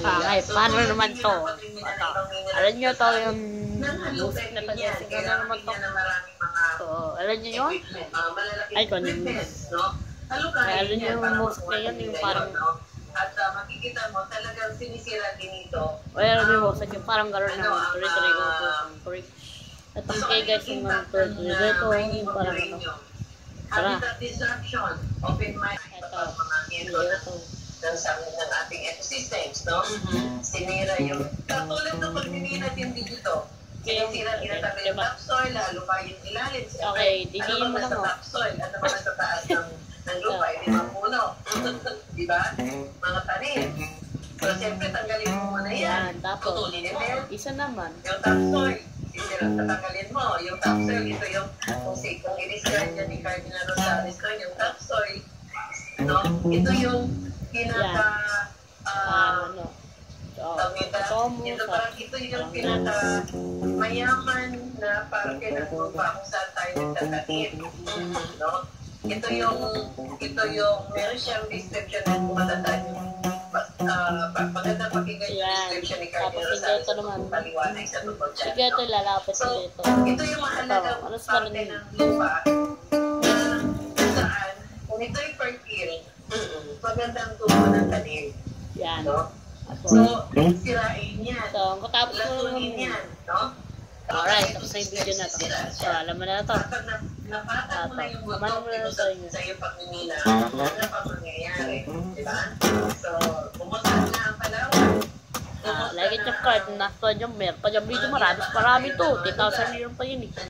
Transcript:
Okay, paano naman to? Ito. Alam nyo to yung music na pag-ising na naman to. So, alam nyo yun? Ay, kung yung ay, alam nyo yung music na yun, yung parang at makikita mo talagang sinisira din ito. ay, alam nyo yung music, yung parang gano'n na tuloy-tuloy. Ito kayo guys, yung tuloy-tuloy ko, yung parang ano. Tara. Habitat disruption, open mind kapag mga miyembro ng ating ecosystems, no? Sinira yung, katulad ng pagninira din dito. Sinisira, tinatanggal yung topsoil, lalo pa yung ilalim. Okay, didiin mo lang mo. Topsoil, ano ba nasa taas ng lupa, yung mga puno. Diba? Mga tanim. So, siyempre, tanggalin mo muna yan. Tapos, tutulin mo. isa naman. Yung topsoil, tatanggalin mo. Yung topsoil, ito yung, kung i-describe niya ni Cardinal Rosales ko, yung topsoil, no? Ito yung pinaka, ito yung pinaka mayaman na parte ng lupa kung saan tayo nagtatanim, no? Ito yung meron siyang description na kumatandaan yung magandang pakinggan yung description ni Cardinal Rosales kung paliwanag sa tungkol dyan. Sige, ito lalapit sa ito. Ito yung mahalagang parte ng lupa na saan kung ito'y fertile, magandang tubo ng tanim. Yan. No? So, sirain yan. So, katapos ko lasunin yan, no? Alright, tapos na yung video na to. So, alam mo na ito. Kapag napatag mo na yung buto sa iyong pagmimina, ano pa mangyayari? Diba? So, pumunta na ang Palawan. Like it yung card, nasa dyan, meron pa dyan video, marami to. 10,000 million pa yun eh.